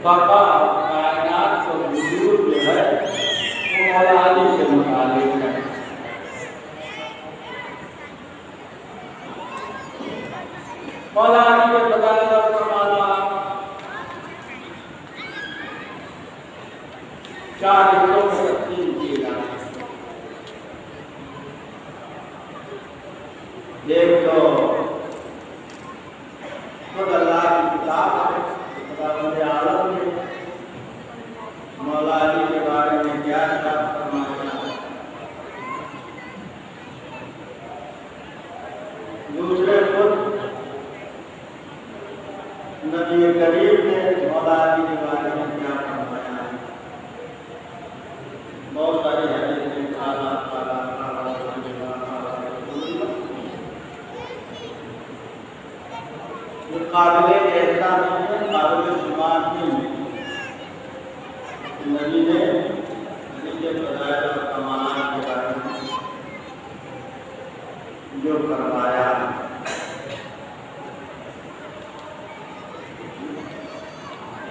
बाबा कायनात को वजूद में हिस्सों में तकसीम किए जाते हैं। एक तो खुद अल्लाह की किताब है, खुदावंद आलम ने मौला अली के बारे में क्या फरमाया। दूसरे खुद नबी करीम ने मौला अली के बारे में क्या फरमाया है। बहुत सारी हदीसें काबिल ऐसा नहीं है, काबिल शुमार नहीं है। नबी ने अली के फज़ाइल और कमाल के बारे में जो फरमाया।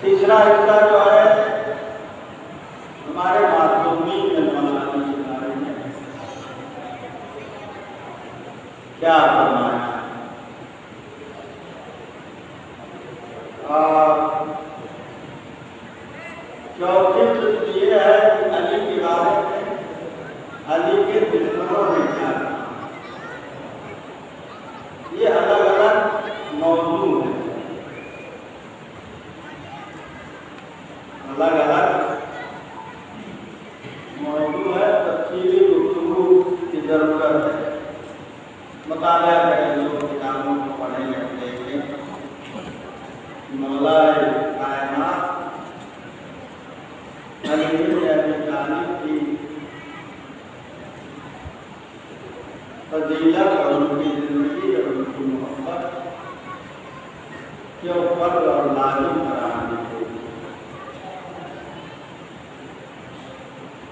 तीसरा हिस्सा जो है हमारे मासूमी मौला अली के बारे में क्या फरमाया। चौथी चीज ये है कि अली के बारे में अली के दुश्मनों ने क्या कहा। ये अलग अलग मौजू है, अलग अलग मौजू है। तफसीली गुफ्तगू की जरूरत है। मुतालिया करें, लोग किताबों को पढ़ें, देखें। मौला कायनात अली की फजीलत और उनकी जिंदगी और उनकी मोहब्बत के ऊपर और लाजिम करार दी गई।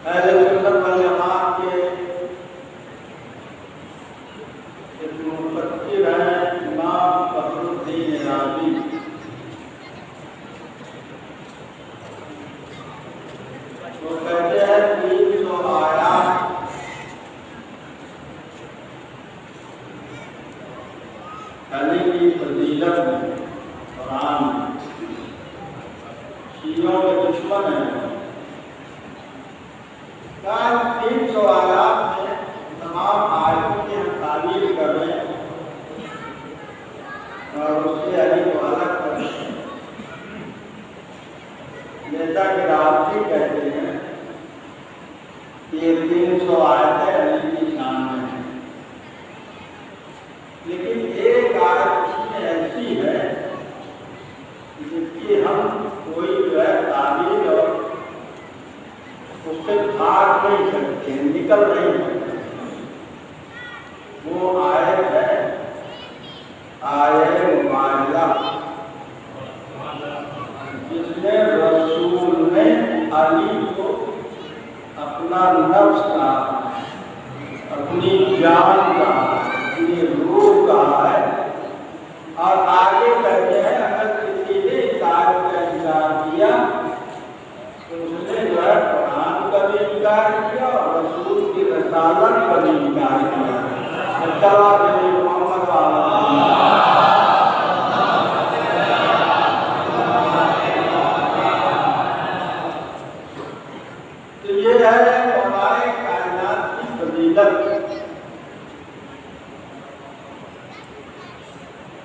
अहले सुन्नत वल जमात के एक मुफस्सिर हैं इमाम फखरुद्दीन राज़ी। वो कहते हैं 300 आयात अली की फजीलत में कुरान में शीयों के दुश्मन है। 300 आयात में तमाम आयतों की हम तारीफ कर रहे हैं और उससे अली को अलग कर रहे हैं। जैसा कि राज़ी कहते हैं ये 300 आयतें अली की शान में हैं, लेकिन एक आयत उसमें ऐसी है जिसकी हम कोई जो है ताबीर और उससे भाग नहीं सकते, निकल नहीं सकते। वो आयत है आयत मुबारका, जिसमें रसूल ने अली को अपना नफ्स का, अपनी जान का, अपनी रूह कहा है। और आगे कहते हैं अगर किसी ने इस आयत का इनकार किया तो उसने जो है कुरान का भी इनकार किया और रसूल की रसालत का भी इनकार किया। मोहम्मद तो ये है हमारे कायनात की फजीलत।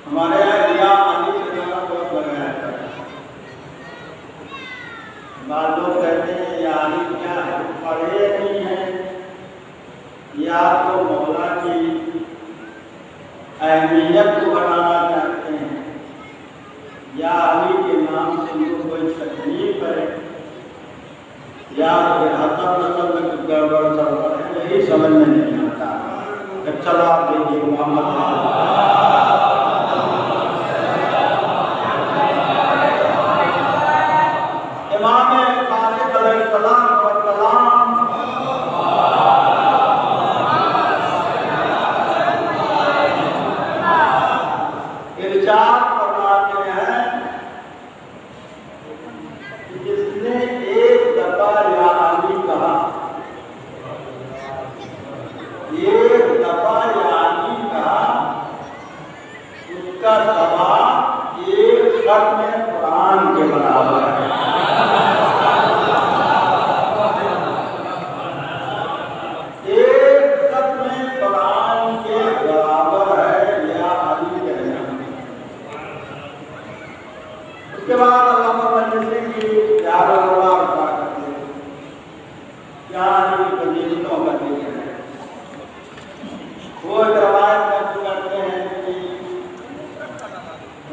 हमारे यहाँ या अली का नारा बहुत लगाया जाता है। बाद लोग कहते हैं या अली क्या है, पढ़े नहीं है या तो मौला की अहमियत को बढ़ाना चाहते हैं या अली के नाम से उनको कोई तकलीफ है या फिर हसब नसब में कुछ गड़बड़ सड़बड़ है, यही समझ में नहीं आता। चलो आप देखिए मोहम्मद इमाम कासिम अलैहिस्सलाम व सलाम इरशाद फरमाते हैं कि जिसने एक दफा या अली कहा, एक दफा या अली कहा, उसका सवाब एक खत्म कुरान के बराबर है। वो एक रवायत में करते हैं कि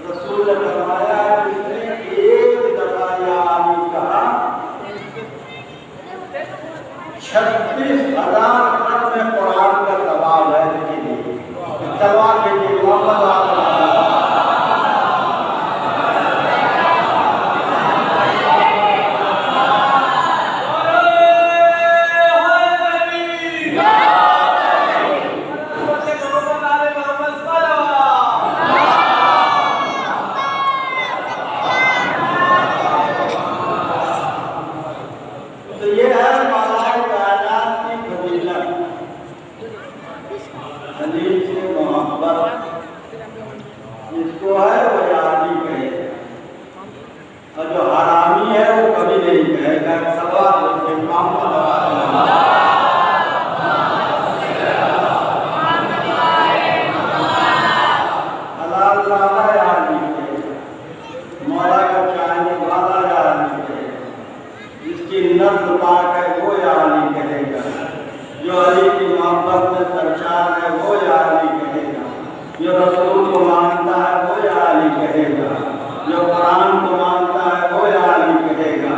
रसूल ने फरमाया जिसने एक दफा या आमी कहा 36,000 खत में कुरान का सवाब है इसके लिए। सवाल के लिए मोहम्मद जिसको है वो याद ही कहेगा और जो हरामी है वो कभी नहीं कहेगा। सवाल हलाल वाला याद नहीं कहेगा, मौला का चाहने वाला याद नहीं कहेगा, जिसकी नस्ल पाक है वो याद नहीं कहेगा, जो अली की मोहब्बत में सरशार है वो याद नहीं कहेगा, जो रसूल को मानता है वो या अली कहेगा, जो कुरान को मानता है वो या अली कहेगा,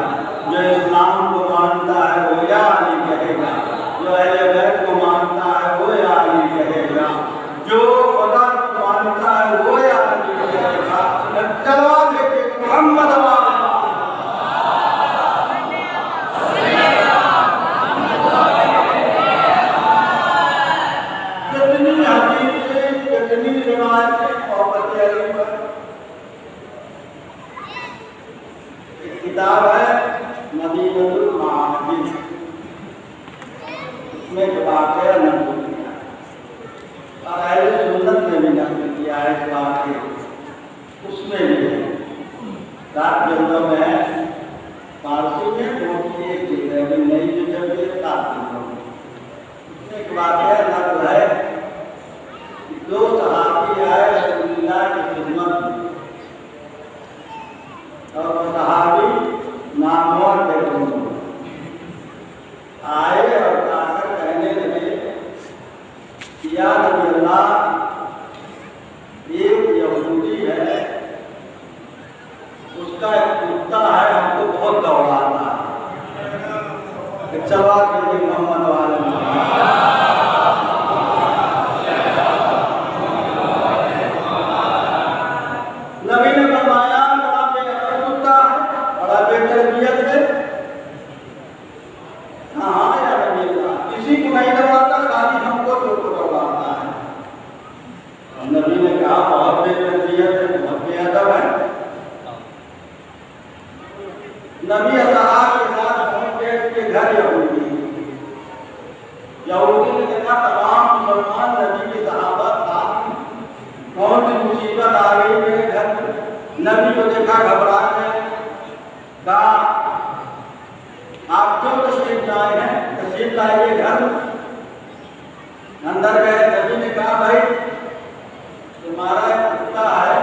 जो इस्लाम को मानता है वो या अली कहेगा, जो अहले बैत को मानता है वो या अली कहेगा, जो खुदा को मानता है वो या अली कहेगा। चलवा देके मोहम्मद किताब है मदीनतुल महाजिर, उसमें जो वाक़या नक़ल किया और अहले सुन्नत ने भी नक़ल किया है इस वाक़े, उसमें भी है। सात जल्दों में है, फारसी में मोटी एक चीज़ है, अभी नई जो जब ये 7 जल्दों में उसमें एक वाक़या नक़ल है कि 2 सहाबी आए रसूलुल्लाह की खिदमत में और वो सहाबी नामवर थे, आए और आकर कहने लगे कि या नबी अल्लाह, एक यहूदी है, उसका एक कुत्ता है, हमको बहुत दौड़ाता है। सवाल कीजिए मोहम्मद वाले नबी ने फरमाया तरबियत है। हाँ यार किसी को नहीं दौड़ाता, खाली हमको तो दौड़ाता है। नबी ने कहा बहुत बेतरबियत है, बहुत बेअदब है। नबी असहाब के साथ पहुंचे उसके घर यहूदी ने देखा तमाम मुसलमान नबी के सहाबा था, कौन सी मुसीबत आ गई मेरे घर। नबी को देखा घबरा गए, कहा आप क्यों तशरीफ लाए हैं, तशरीफ लाइए घर। अंदर गए, नबी ने कहा भाई तुम्हारा एक कुत्ता है,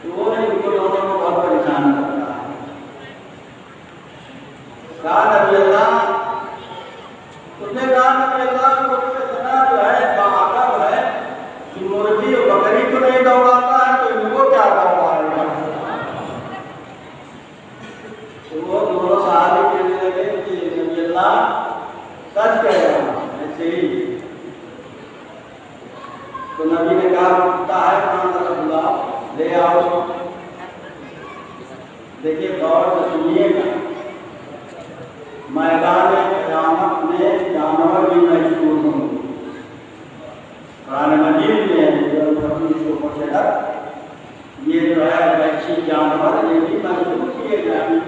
वो इनको दोनों को बहुत परेशान करता है। कहा नबी अल्लाह, उसने कहा नबी अल्लाह को इतना जो है बाअदब है कि मुर्गी और बकरी को नहीं दौड़ाता है तो इनको क्या दौड़ाएगा। वो दोनों सहाबी कहने लगे कि नबी अल्लाह सच कह रहा है, ऐसे ही। तो नबी ने कहा कुत्ता है कहाँ, ले आओ। देखिए गौर से सुनिएगा, मैदान क़यामत में जानवर भी महसूस होंगे। कुरान मजीद में ये जो है वैश्विक जानवर ये भी महसूस किए जाएंगे।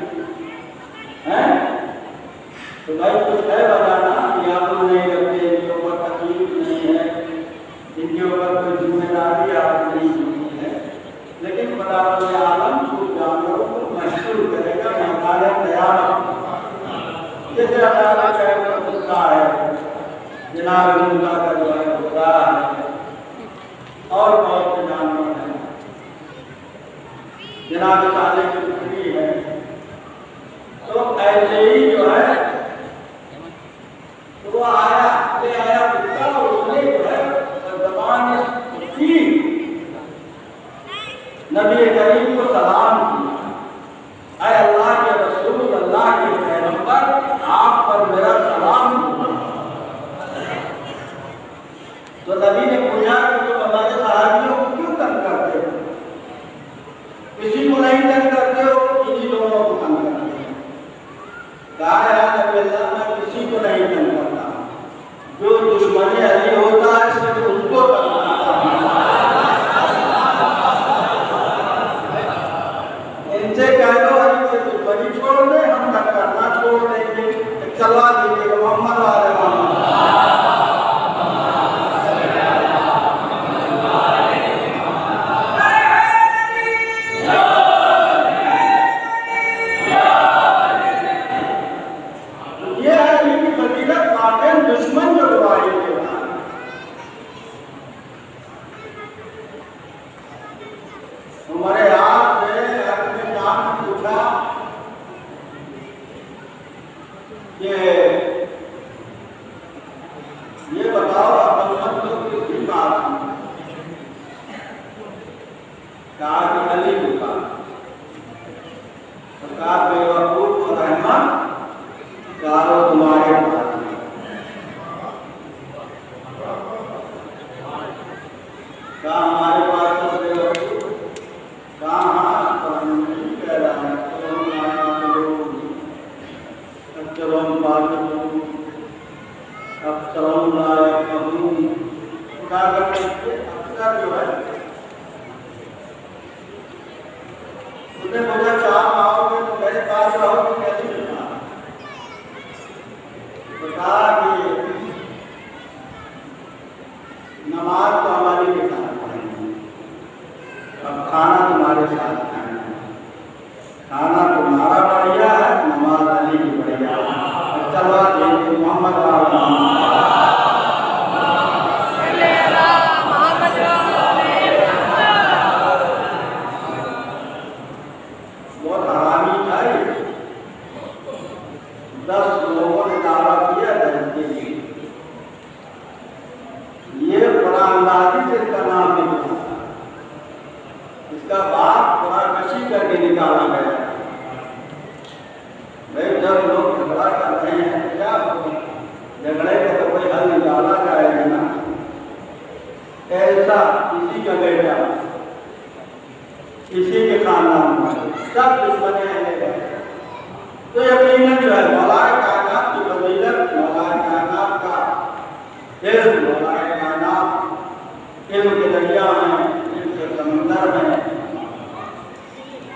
तो भाई कुछ है बताना कि आप लोग नहीं रखते, इनके ऊपर तकलीफ नहीं है, इनके ऊपर कोई जिम्मेदारी आप नहीं होती है, लेकिन खुदावंद आलम कुछ जानवरों को महसूस करेगा मैदान क़यामत। जैसे अदालत है गुस्सा है, जनाब मुल्ला का जो है गुस्सा है, और बहुत से जानवर हैं, जनाब साले की टुकड़ी है। तो ऐसे ही जो है तो वो आया, ले आया कुत्ता नबी करीम को सलाम किया, ऐ अल्लाह के रसूल, अल्लाह के पैगंबर, आप पर मेरा सलाम हुआ। तो नबी ने पूछा कि तुम हमारे सहाबियों को क्यों तंग करते हो? किसी को नहीं तंग करते हो, इन्हीं दोनों को तंग करते हो। कहा या नबी अल्लाह, मैं किसी को नहीं तंग करता, जो दुश्मनी अली होता है सिर्फ उसको तंग करता है। इनसे कह दो अली से दुश्मनी छोड़ दे, हम तंग करना छोड़ देंगे। चलवा दीजिएगा मोहम्मद वाले मोहम्मद। दुश्मन जो बुराई के हमारे हाथ से अपने काम पूछा ये बताओ आप किसकी बात कहा कि अली की बात। सरकार बेवकूफ और रहमान कारो तुम्हारे पास कहा, हमारे पास तो बेवकूफ कहाँ पर नहीं कह रहा है। अक्सर जो है उसने बोला चाह आओगे तो मेरे पास रहोगे कैसे मिलना। तो कहा कि नमाज तो हमारी के साथ पढ़ेंगे, अब खाना तुम्हारे साथ खाना है। खाना तुम्हारा बढ़िया है, नमाज अली की बढ़िया है। चलवा देंगे मोहम्मद वाला बहुत हरामी था। 10 लोगों ने दावा किया धर्म के लिए। ये कुरानबाजी से इसका नाम निकला, इसका बाप कुरानकशी करके निकाला गया। भाई जब लोग झगड़ा कर रहे हैं क्या झगड़े का तो कोई हल निकाला जाएगा ना। ऐसा किसी का बेटा किसी के खानदान में सब दुश्मने हैं, तो यकीनन जो है मौलाए कायनात की फजीलत, मौलाए कायनात का इल्म, मौलाए कायनात इल्म के दरिया हैं, इल्म के समंदर हैं।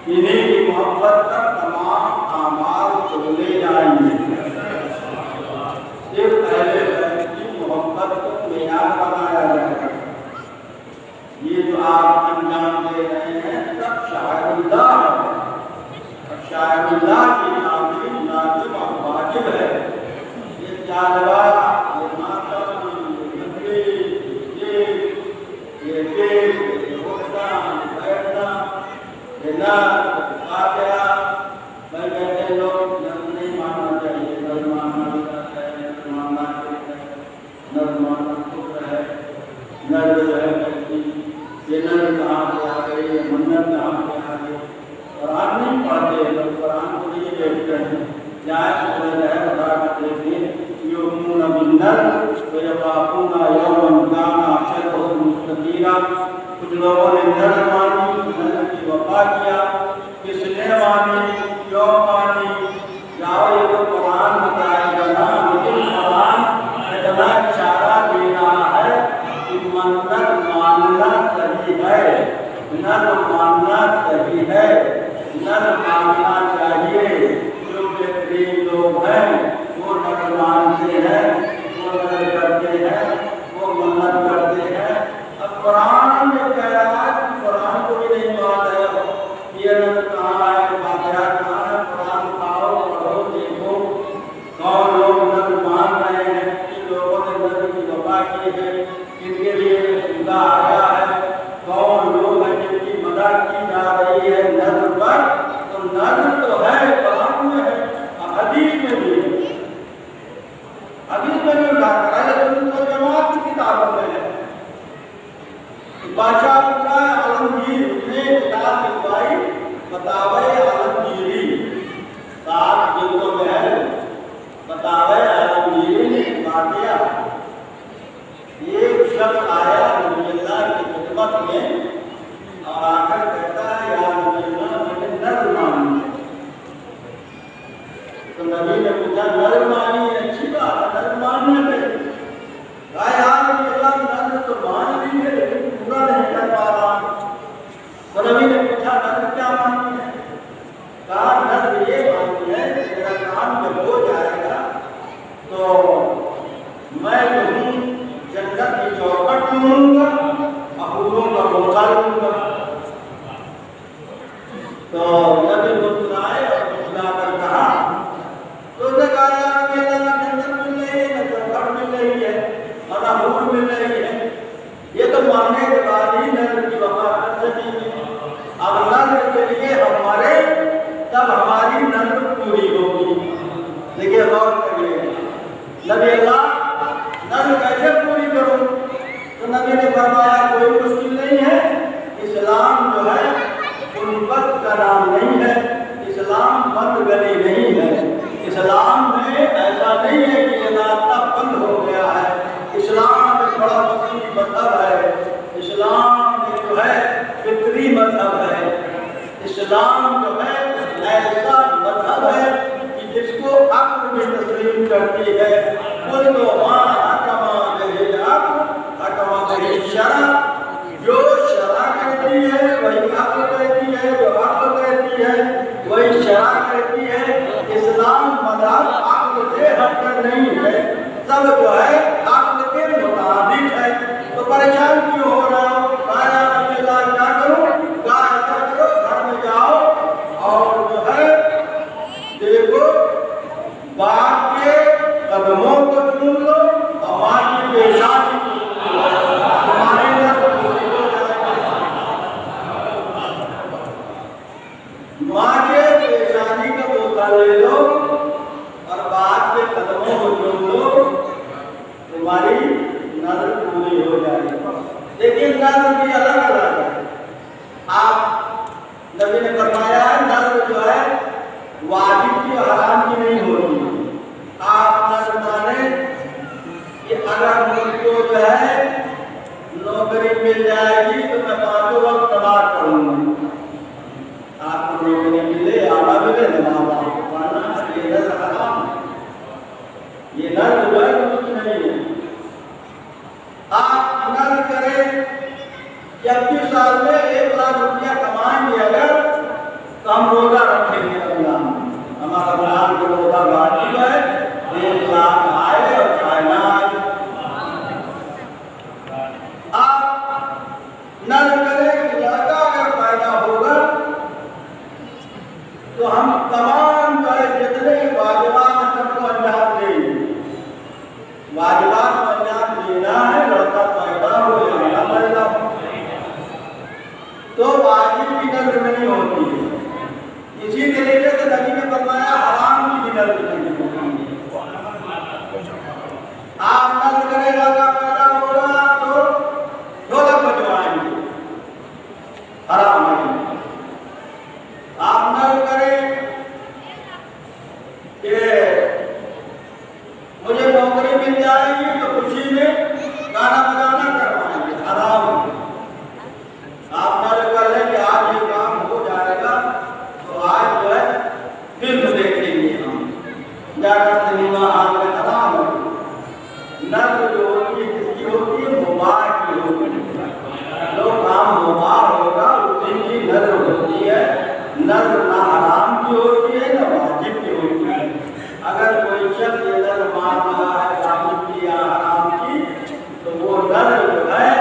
इन्हीं की मोहब्बत तक तमाम आमाल को ले जाएंगे। सिर्फ अहले बैत की मोहब्बत को मेयार बनाया जाएगा। ये जो आप अंजाम दे रहे हैं सब शायरुल्लाह है। शायरुल्लाह की ताज़ीम लाज़िम और वाजिब है। ये जालवा, ये मातम, ये नकली, ये बैठना, ये ना आ गया। भाई कहते लोग नहीं मानना चाहिए, नर मानना चाहिए, नर मानना शुक्र है। नर जो है ये नर कहाँ से आ गई, ये मन्नत कहाँ से आ गई। कुरान नहीं पढ़ते लोग, कुरान को नहीं देखते हैं। जाए सूरज है बता कर देखिए, युमून बिन्नर व यखाफूना यौमन काना शर्रुहु मुस्ततीरा। कुछ लोगों ने नर मानी, नर की वफा किया। किसने मानी, क्यों मानी? जाओ ये तो कुरान बताएगा ना, लेकिन कुरान इतना इशारा दे रहा है कि मन्नत मानना सही है, नर मानना सही है, नर मानना चाहिए। जो बेहतरीन लोग हैं वो नर मानते हैं, वो नर करते हैं, वो मन्नत करते हैं। अब कुरान में कह रहा है कि कुरान को भी नहीं मान रहे हो, ये नर कहाँ है, फातिहा कहाँ है? कुरान खाओ, पढ़ो, देखो कौन लोग नर मान रहे हैं, किन लोगों ने नर की वफा की है, किनके लिए खुदा आया है, कौन लोग हैं जिनकी मदद की जा रही है नर पर। तो नर तो है, कुरान में है, हदीस में भी है। हदीस में भी उठा कर जमात की किताबों में है। बादशाह आलमगीर ने किताब बतावे आलमगीरी, 7 जिल्दों में है, बतावे आलमगीरी ने बातिया। एक शख्स आया नबी अल्लाह की खिदमत में और आकर कहता है या नबी अल्लाह मैंने नर मानी है। तो नबी ने पूछा नर मानी अच्छी बात है, नर मानना चाहिए। कहा यार नबी अल्लाह नर तो मान ली है लेकिन पूरा नहीं कर पा रहा। तो नबी ने पूछा नर क्या मानती है? कहा नर ये मानती है कि मेरा काम जब हो जाएगा तो मैं तुम्हें जन्नत की चौखट लूंगा, अहूरों का मौका लूंगा। तो नबी मुस्कुराए और मुस्कुराकर कहा तो उसने कहा यार मेरा जन्नत मिल रही है, चौखट मिल रही है और अहूर मिल रही है, ये तो मानने के बाद ही नर की वफा कर सकेंगे। अब नर के लिए हम मरे तब हमारी नर पूरी होगी। देखिए गौर करिए, नबी अल्लाह नर कैसे पूरी करूं? तो नबी ने फरमाया कोई मुश्किल नहीं है, इस्लाम जो है गुर्बत का नाम नहीं है, इस्लाम बंद गली नहीं है। इस्लाम में ऐसा नहीं है कि ये रास्ता बंद हो गया है। इस्लाम एक बड़ा वसीह मजहब है, इस्लाम एक जो है फितरी मजहब है। इस्लाम जो है ऐसा मजहब है कि जिसको अक्ल भी तस्लीम करती है। कुल तो शरा, जो शरा कहती है वही अक्ल कहती है, जो अक्ल कहती है वही शरा कहती है। इस्लाम मजहब अक्ल से हटकर नहीं है, सब जो है अक्ल के मुताबिक है। तो परेशान क्यों हो रहा हो? क्या करूं? ऐसा करो घर में जाओ और जो है देखो बाप के कदमों को चूम लो और माँ की पेशानी तुम्हारे माँ के पेशानी का बोतल ले लो और बाप के कदमों को चूम लो, तुम्हारी नजर पूरी हो जाएगी। लेकिन नजर भी अलग अलग है। आप नबी ने फरमाया है नजर जो है वाजिब की हराम की नहीं होती। आप नजर माने कि अगर मुझको जो है नौकरी मिल जाएगी तो मैं 5 वक्त नमाज पढ़ूंगी। आपको नौकरी मिले आला मिले नमाज आपको पढ़ना, ये नजर हराम है, ये नजर जो है कुछ नहीं है। आप नजर करें कि 21 साल में 1 लाख रुपया कमाएंगे अगर तो हम रोजा रखेंगे रमजान में। हमारा रमजान का रोजा वाजिब है, 1 लाख आए और चाहे ना आए। आप नजर करें कि लड़का अगर पैदा होगा तो हम तमाम जितने वाजिबात हैं सबको अंजाम देंगे। वाजिबात को अंजाम देना है, लड़का पैदा हो या ना पैदा हो, तो वाजिब की नजर नहीं होती है। इसी तरीके से नबी ने फरमाया हराम की भी नजर नहीं होती है। आप नजर करें लड़का पैदा होगा तो ढोलक बजवाएंगे, हराम नहीं। आप नजर करें कि मुझे नौकरी मिल जाएगी तो खुशी में गाना बजाना करवाएंगे, हराम है। आप नजर कर लें कि आज ये काम हो जाएगा तो आज जो है फिल्म देखेंगे हम, जाकर सिनेमा हॉल में, हराम है। नजर जो होती है किसकी होती है? मुबाह की होती है। जो काम मुबाह होगा उसी की नजर होती है। नजर ना हराम की होती है ना वाजिब की होती है। अगर कोई शख्स ये नजर मान रहा है वाजिब की या हराम की तो वो नजर जो है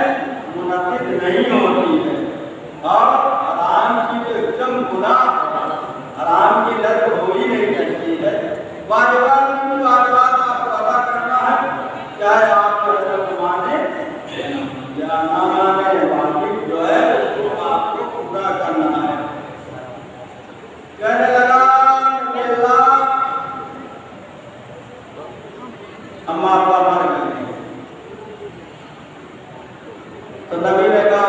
मुनाफिक नहीं होती है। और हराम की तो एकदम गुनाह, हराम की नजर हो ही नहीं सकती है। वाजिबात की वाजिबात आपको अदा करना है, चाहे आप नजर माने या ना माने, वाजिब जो है उसको आपको पूरा करना है। कहने लगा अम्मा अब्बा मर गए तो नबी ने कहा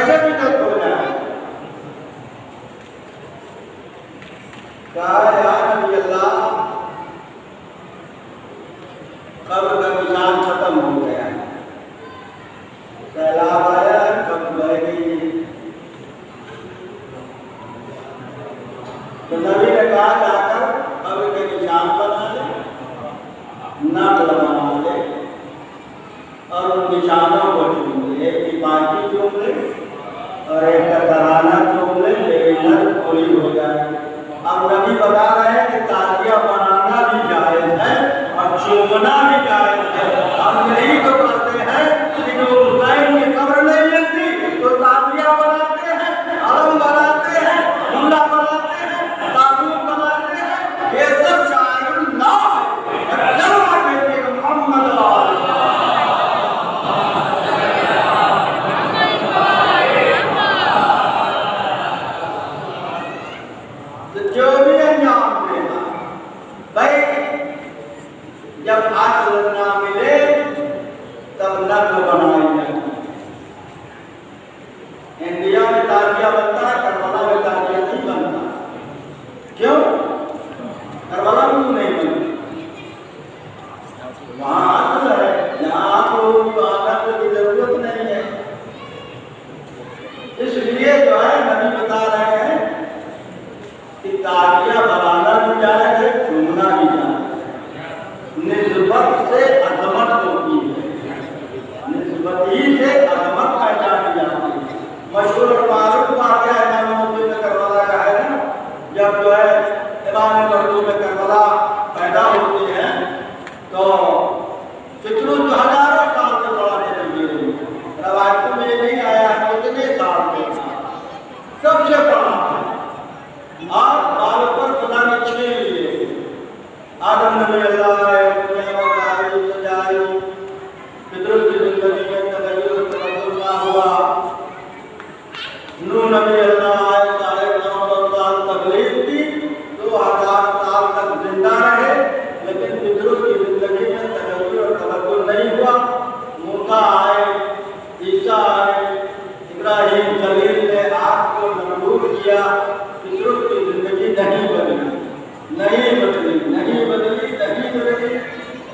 कैसे विकट हो जाए। कहा यार नबी अल्लाह, कब्र का निशान खत्म हो गया, सैलाब आया, कब्र बह गई। तो नबी ने कहा जाकर कब्र के निशान बना ले, नाक लगा ले और उन निशानों को चूम ले, एक की बाकी चूम ले और एक का तराना चूम ले, लेकिन पूरी हो जाए। अब नबी बता रहे हैं कि ताजिया बनाना भी जायज है और चूमना भी जायज है। हम यही तो करते हैं कि जो हुसैन की कब्र नहीं मिलती तो ताजिया बनाते हैं, आलम बनाते हैं, मुल्ला बनाते हैं, ताबूत बनाते हैं। ये सब शायरुल्लाह मोहम्मद जो भी अंजाम देगा भाई, जब असल ना मिले तब नक्ल बनाई जाती। इंडिया में ताजिया बनता है, करबला में ताजिया नहीं बनता। क्यों? करबला क्यों नहीं बनती? वहाँ असल है, यहाँ आप लोगों की नक्ल की जरूरत नहीं है। इसलिए जो है नबी बता रहे हैं कि ताजिया बनाना भी जायज है, चूमना भी जायज है। निस्बत से अजमत होती है, निस्बत ही से अजमत पहचानी जाती है। मशहूर और मारूफ वाक़या है इमाम मुस्लिम में करबला का है ना, जब जो है इमाम मखदूम में करबला पैदा होते हैं तो फिक्र हजारों साल से बड़ा चली रवायतों में नहीं आया कितने साल के सबसे बड़ा और बाल पर खुदा ने छीन लिए। आदम नबी अल्लाह सजाई, फितरत की जिंदगी में तगय्युर तबद्दुल ना हुआ। नूह नबी अल्लाह आए, 950 साल तकलीफ थी, 2000 साल तक जिंदा रहे, लेकिन फितरत की जिंदगी में तगय्युर तबद्दुल नहीं हुआ। मूसा आए, ईसा आए, इब्राहिम खलील ने आग को मजबूर किया, फितरत की जिंदगी नहीं बदली, नहीं बदली, नहीं बदली, नहीं बदली।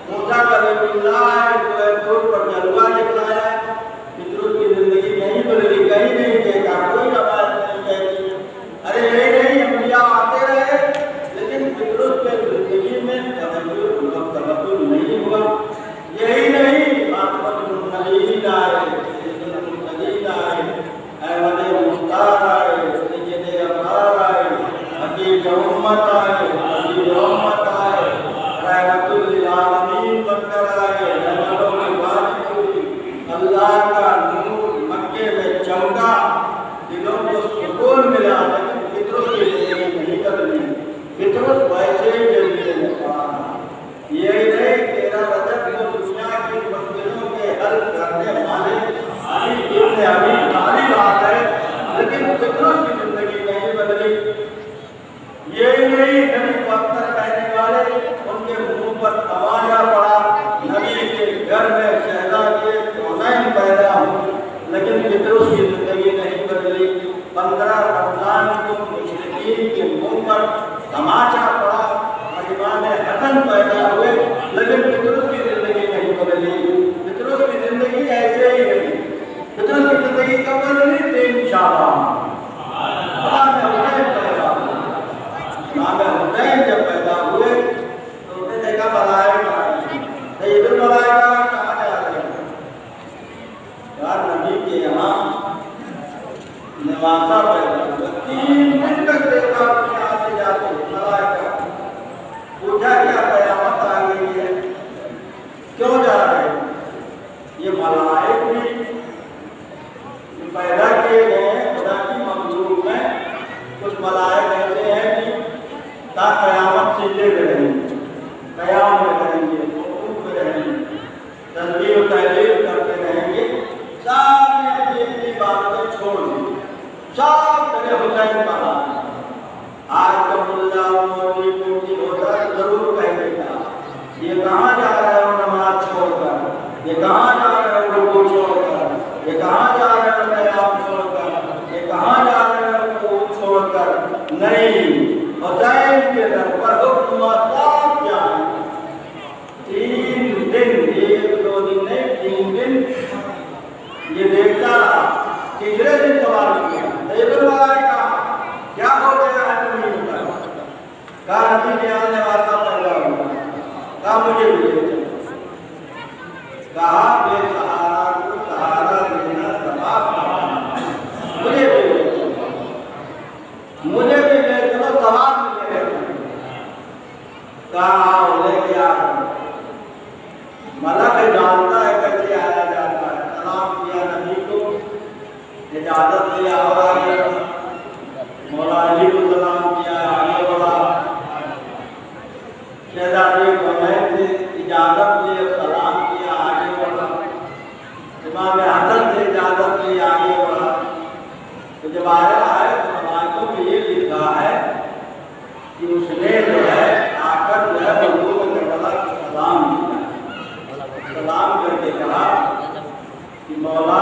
मूसा कलीमुल्लाह है, तूर पर जलवा निकलाया, फितरत की जिंदगी नहीं बदली। कहीं नहीं देखा, कोई रवायत नहीं कहती। अरे यही नहीं, अंबिया आते रहे लेकिन फितरत की जिंदगी में तबद्दुल नहीं हुआ। यही नहीं, आत्मत नबीन आए, नबीन आए, अहमद मुख्तार आए, सैयद अब्बार आए, हकीम उम्मत आए, हकीम उम्मत आए, रहमतुल लिल आलमीन बनकर आए, रहमतों की बात हुई। अल्लाह का नूर मक्के में चमका, दिलों को सुकून मिला, लेकिन फितरत की जिंदगी नहीं बदली। फितरत वैसे ही जल्दी लगा। ये नहीं, तेरा रजब को दुनिया की मुश्किलों के हल करने वाले अभी तारीफ बात है, लेकिन फितरत की जिंदगी नहीं बदली। यही नहीं, नबी को अख्तर कहने वाले उनके मुंह पर तमाचा पड़ा। नबी के घर में शहजादे हुसैन पैदा हुए, लेकिन फितरत की जिंदगी नहीं बदली। 15 रमजान को मुशरिकीन के मुंह पर तमाचा पड़ा, इमाम हसन पैदा हुए, लेकिन फितरत की जिंदगी नहीं बदली। फितरत की जिंदगी ऐसे ही रही। फितरत की जिंदगी कब बदली? 3 शाबान हुसैन जब पैदा हुए तो उसने देखा मलाइका, सैयदुल मलाइका कहाँ जा रहे हैं? यार नबी के यहाँ नवासा पैदा हुआ। 3 दिन तक देखा आते जाते मलाइका। पूछा क्या कयामत आ गई है, क्यों जा रहे हैं? ये मलाइक भी पैदा किए गए हैं खुदा की मखलूक में। कुछ मलाइक ऐसे हैं कि कयामत सीधे में रहेंगे, कयाम में रहेंगे, हुकूक में रहेंगे, तस्बीह और तहलील करते रहेंगे। सारी अपनी बातें छोड़ दी, सब जगह हुसैन पढ़ा। आज का मुल्ला मौलवी मुफ्ती होता जरूर कह देता, ये कहाँ जा रहे हो नमाज छोड़कर, ये कहाँ जा रहे हो रुकू छोड़कर, ये कहाँ जा रहे हो कयाम छोड़कर। के दर पर हुक्म साथ जाए। 3 दिन, 1-2 दिन नहीं, 3 दिन ये देखता रहा। तीसरे दिन सवाल किया, टेबल वाला का क्या हो गया है जमीन पर? कहा नदी के आने वाला पैदा हुआ। कहा मुझे भी ले चलो। कहा बेसहारा को सहारा देना जवाब मुझे भी ले चलो, मुझे भी ले चलो, सवाब मिलेगा। कहा लेके आ। मलक जानता है कैसे आया जाता है। सलाम किया नबी को, इजाजत लिया और आगे बढ़ा। मौला अली को सलाम किया, आगे बढ़ा। शहजादे को से इजाजत ली, सलाम किया, आगे बढ़ा। इमाम हसन से इजाजत ली, आगे बढ़ा। तो जब आया है तो रवायतों में ये लिखा है कि उसने जो है आकर जो है बंदूक करबला को सलाम किया। सलाम करके कहा कि मौला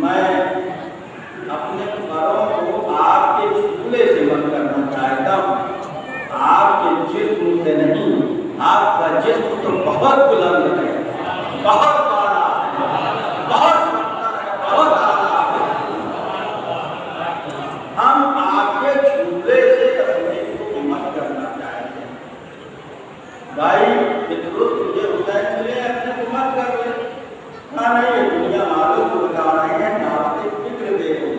मैं अपने पैरों को आपके चूल्हे से मत करना चाहता हूँ, आपके जिस्म से नहीं। आपका जिस्म तो बहुत बुलंद है, बहुत बड़ा है, बहुत सुंदर है, बहुत आला है। हम आपके चूल्हे से अपने को मत करना चाहते हैं। भाई तुझे हुसैन मिले, अपने को मत कर ले। नहीं, दुनिया मालूम को बता रहे हैं, नाते फिक्र देखो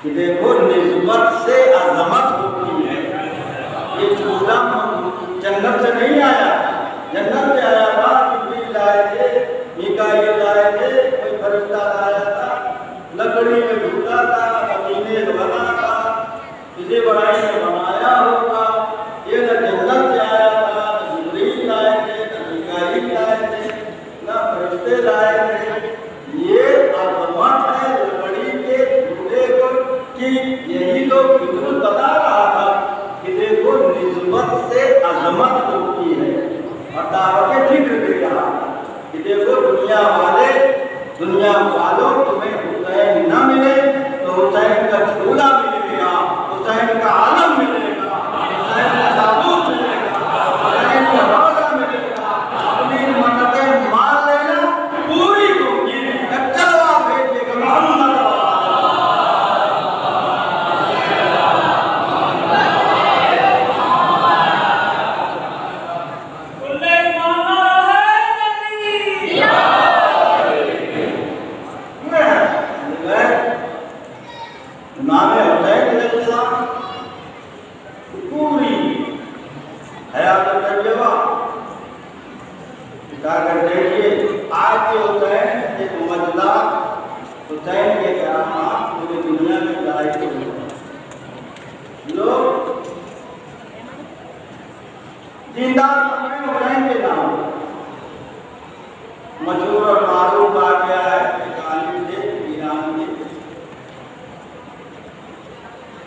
कि देखो निस्बत से अजमत होती है। ये चूल्हा जन्नत से नहीं आया, जन्नत से आया था। जिब्रील लाए थे, मीकाईल लाए थे, कोई फरिश्ता लाया था, लकड़ी में ढूंढा था, मदीने बना था, किसी बड़ाई ने बनाया होगा। ये न जन्नत से आया था, न जिब्रील लाए थे, न मीकाईल लाए थे, न फरिश्ते लाए थे। ये अजमत है लकड़ी के ढूंढे को कि यही लोग बिल्कुल बता रहा था कि देखो निस्बत से अजमत होती है। और दावत फिक्र दे रहा कि देखो दुनिया वालों तुम्हें हुसैन न मिले तो हुसैन का झूला मिलेगा, हुसैन का आलम मिलेगा, हुसैन का ताबूत मिलेगा, हुसैन का रौज़ा मिलेगा। अपनी मन्नतें मान लेना, पूरी होगी। चलवा भेजेगा मोहम्मद। मशहूर और मारूफ आ गया है कि आलिम थे, ईरान थे।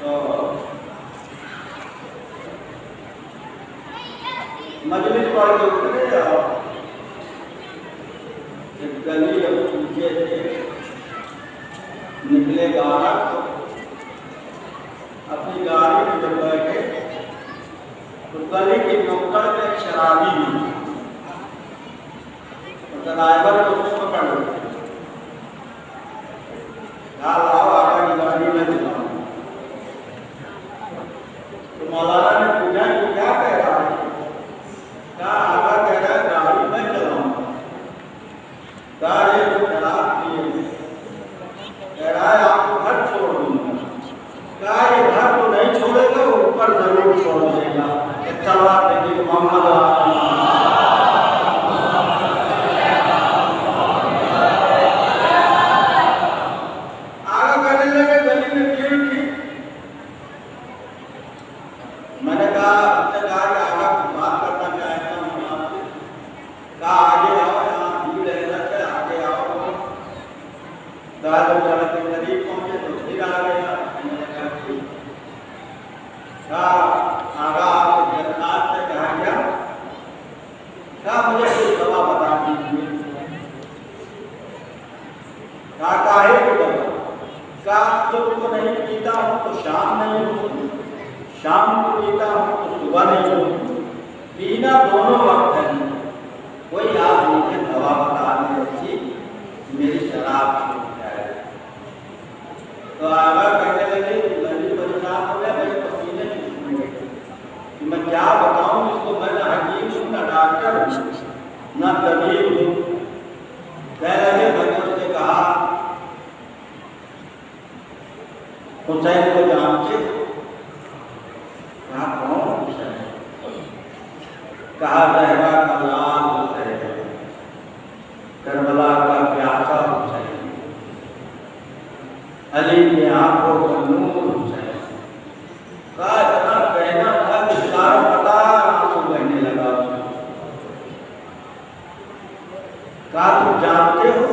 तो मजलिस पढ़ के उतरे और एक गली और पीछे से निकले गाहक। अपनी गाड़ी में जब बैठे तो गली के नुक्कड़ में एक शराबी भी, ड्राइवर को उसको पकड़ लो, लाओ आगे की गाड़ी में चलाओ। तो मौलाना ने पूछा कि क्या कह रहा है? क्या आगा कह रहा है गाड़ी में चलाऊंगा। गाड़ी को शराब पिए, कह रहा है आपको घर छोड़ दूंगा। क्या ये घर तो नहीं छोड़ेगा, ऊपर जरूर छोड़ देगा। तलवार देखिए मोहम्मद शाम को पीता हूँ तो सुबह नहीं हूँ, पीना दोनों वक्त है। कोई आप मुझे दवा बता दें अच्छी, मेरी शराब छूट जाए। तो आगा कहने लगे मैं भी परेशान हो गया, मेरे पसीने कि मैं क्या बताऊं इसको, मैं ना हकीम हूँ, ना डॉक्टर हूँ, ना तबीब हूँ। कह लगे मैंने उससे कहा हुसैन को जानते हो? कहा कौन हुसैन? कहा जहरा का लाल हुसैन, करबला का प्यासा हुसैन, अली की आंखों का नूर हुसैन। कहा इतना कहना था कि सारा पता आंसू बहने लगा। कहा तुम जानते हो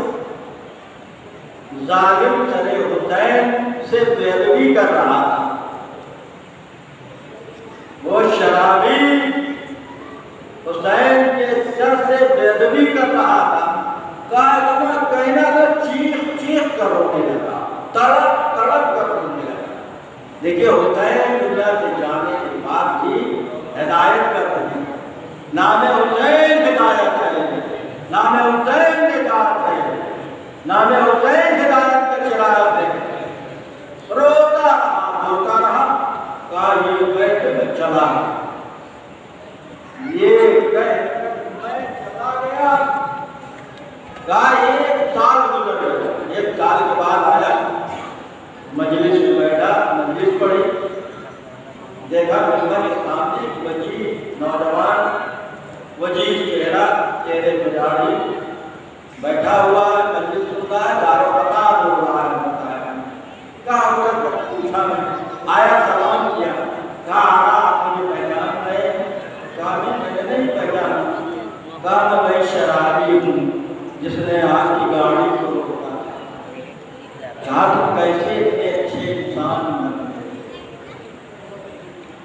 जालिम सरे हुसैन से बेदबी कर रहा था, वो शराबी हुसैन के सर से बेदबी कर रहा था। कहा इतना कहना तो चीख चीख कर रोने लगा, तड़प तड़प कर रोने लगा। देखिए हुसैन दुनिया से जाने के बाद भी हिदायत कर रहे हैं, नाम हुसैन हिदायत है, नाम हुसैन निजात है, नाम हुसैन हिदायत का चिराग है। रोता रहा, कहा ये बैठ में चला, ये मैं चला गया। कहा 1 साल गुजर गया, 1 साल के बाद आया, मजलिस में बैठा, मजलिस पढ़ी, देखा मिंबर के सामने वजीर नौजवान, वजीर चेहरा, चेहरे पे दाढ़ी, बैठा हुआ मजलिस सुनता है, दारो बता दो रहा है, बताया। कहा उधर पूछा, मैं आया, सलाम किया, कहा आप मुझे पहचान रहे? कहा मैंने नहीं पहचाना। कहा मैं वही शराबी हूँ जिसने आपकी गाड़ी को रोका। कहा तुम कैसे इतने अच्छे इंसान बनते?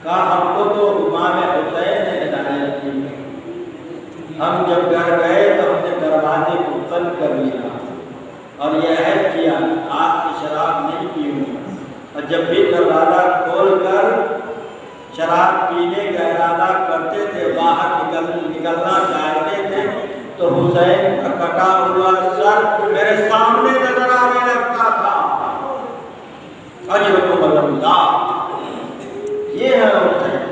कहा हमको तो इमाम हुसैन ने हिदायत की, हम जब घर गए तो हमने दरवाजे को बंद कर लिया और यह है किया आज की शराब नहीं पीऊंगा, और जब भी दरवाजा खोलकर शराब पीने का इरादा करते थे, बाहर निकलना चाहते थे, तो हुसैन का कटा हुआ सर मेरे सामने नजर आने लगता था। अजर को बदलता, ये है हुसैन,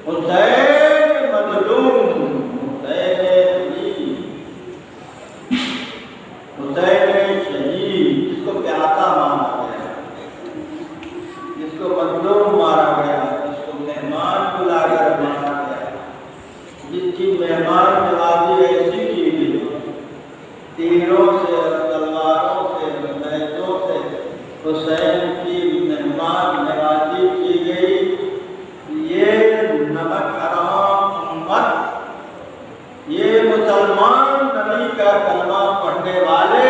हुसैन मजलूम, हुसैन शहीद, जिसको प्यासा मारा गया, जिसको मजलूम मारा गया, जिसको मेहमान बुलाकर मारा गया, जिसकी मेहमान नवाजी ऐसी की गई, तीरों से, तलवारों से, बैतों से हुसैन की मेहमान नवाजी की गई। ये नमक हराम उम्मत, ये मुसलमान नबी का कलमा पढ़ने वाले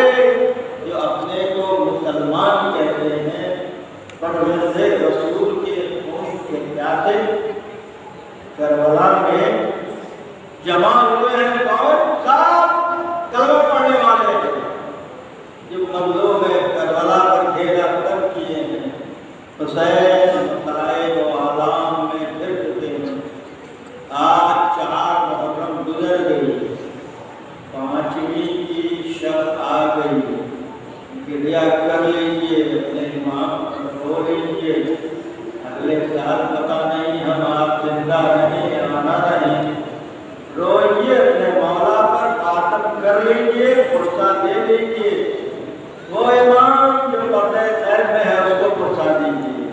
जो अपने को मुसलमान कहते हैं, पढ़ने रसूल के खून के प्यासे करबला में जमा हुए हैं। कौन? सब कलमा पढ़ने वाले जो मजलूम है, करबला पर घेरा कर किए हैं। हुसैन मसाइब व आलाम में फिर चुके हैं। आज 4 मुहर्रम गुजर गई, 5वीं की शब आ गई। क्रिया कर लीजिए, अपने इमाम को रो लीजिए, अगले साल पता नहीं हम आप जिंदा रहें आना रहें। रोइए, अपने मौला पर आतम कर लीजिए, फुर्सा दे लीजिए। वो इमाम जो पर्दे सैर में है उसको फुर्सा दीजिए,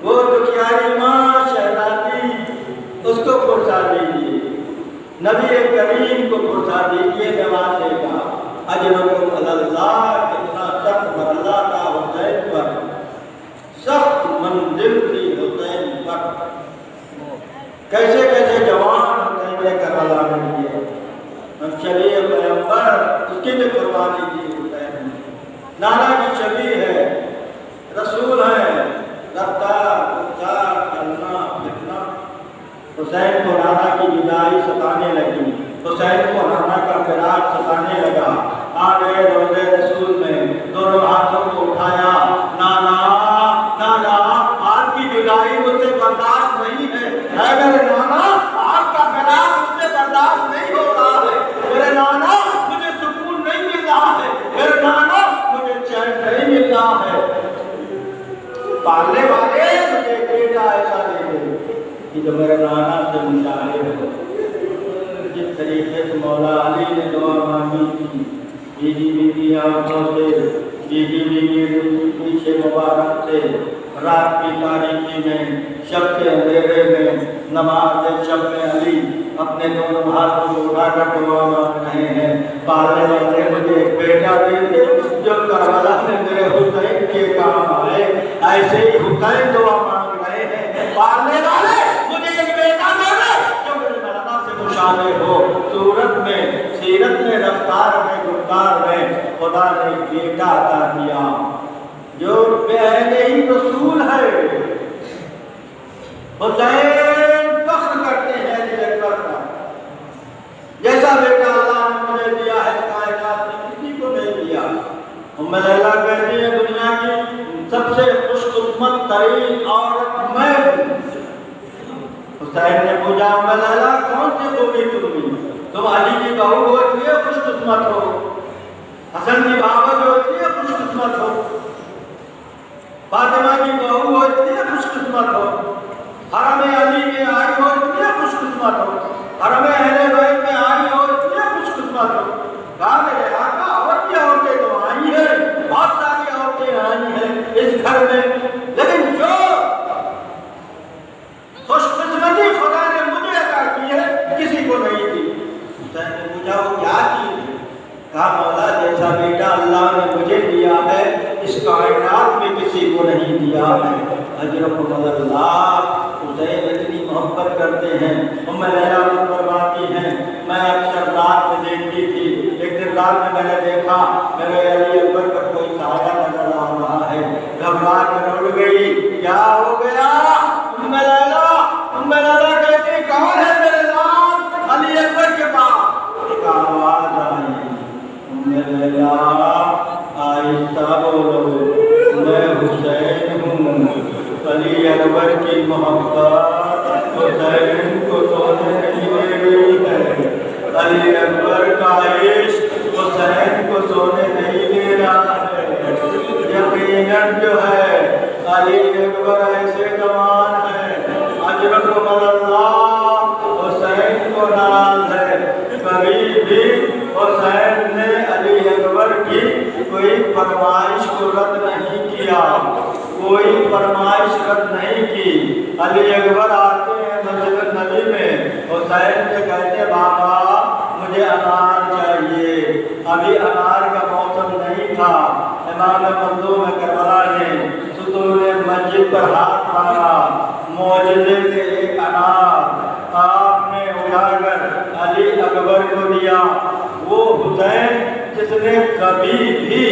वो दुखियारी माँ शहजादी उसको फुर्सा दीजिए, नबी करीम को फुर्सा दीजिए। नवाजेगा अजरुकुम अल्लाह, कितना सख्त मरला का हुसैन पर, सख्त मंजिल थी हुसैन पर। कैसे कैसे जवान हुसैन ने करबला में किए, हम शरीय पैगंबर उसकी भी कुर्बानी दी हुसैन ने। नाना की छवि है, रसूल है, रफ्तार करना फिरना। हुसैन को नाना की जुदाई सताने लगी, हुसैन को नाना का फिराक सताने लगा। आ गए रोज़े रसूल में, दोनों हाथों को उठाया, नाना नाना आपकी जुदाई पालने वाले मुझे बेटा ऐसा दे दे कि जो मेरे नाना से मुशाहिर हो। जिस तरीके से मौला अली ने दुआ मांगी थी, बीजी बीजी आंखों से, बीजी बीजी पीछे मुबारक से, रात की तारीकी में, शब के अंधेरे में, नमाज शब में अली अपने दोनों हाथों को उठाकर दुआ मांग रहे हैं, पालने वाले मुझे बेटा दे दे जो करबला में मेरे हुसैन के काम आए। ऐसे ही हुसैन दुआ मांग रहे हैं, पालने वाले मुझे एक बेटा दे दे जो मेरे नाना से मुशाबे हो। सूरत में, सीरत में, रफ्तार में, गुफ्तार में खुदा ने बेटा अता किया जो पहले ही रसूल है। हुसैन फख्र करते हैं अकबर का, जैसा बेटा अल्लाह ने मुझे दिया है कायनात में किसी को नहीं दिया। उम्मे लैला कहती है दुनिया की सबसे खुशकिस्मत तरीन औरत मैं। हुसैन ने पूछा उम्मे लैला कौन सी खूबी तुम अली की बहू हो इसलिए खुशकिस्मत हो, हसन की बाबत हो इसलिए खुशकिस्मत हो, फातिमा की बहू हो इसलिए खुशकिस्मत हो, हरम अली में आई हो इसलिए खुशकिस्मत हो, हरम अहले बैत में आई हो इसलिए खुशकिस्मत हो। कहा मेरे आका और भी औरतें तो आई हैं, बहुत सारी औरतें आई हैं इस घर में, लेकिन जो खुशकिस्मती खुदा ने मुझे अता की है किसी को नहीं दी। हुसैन ने पूछा वो क्या चीज है? कहा मौला जैसा बेटा अल्लाह ने मुझे दिया है इस कायनात में किसी को नहीं दिया है। अल्लाह हुसैन इतनी मोहब्बत करते हैं। उम्मे लैला फरमाती हैं मैं अक्सर रात में देखती थी, एक दिन रात में मैंने देखा मेरे अली अकबर का कोई साया नजर आ रहा है, घबरा कर उड़ गई, क्या हो गया? उम्मे लैला कहती कौन है मेरे नाम? अली अकबर के पास एक आवाज आई, उम्मे लैला आहिस्ता बोलो मैं हुसैन हूँ। अली अकबर की मोहब्बत हुसैन को सोने नहीं दे रही है, अली अकबर का इश्क हुसैन को सोने नहीं दे रहा है। यकीनन जो है अली अकबर ऐसे कमान है, अल्लाह हुसैन को नाज है। कभी भी हुसैन ने अली अकबर की कोई फरमाइश को रद्द नहीं किया, कोई फरमाइश रद्द नहीं की। अली अकबर आते हैं मस्जिद नबी में, हुसैन से कहते बाबा मुझे अनार चाहिए। अभी अनार का मौसम नहीं था। इमाम मज़लूम करबला ने सुतून मस्जिद पर हाथ मारा, मौजूदे से एक अनार आपने उठाकर अली अकबर को दिया। वो हुसैन जिसने कभी भी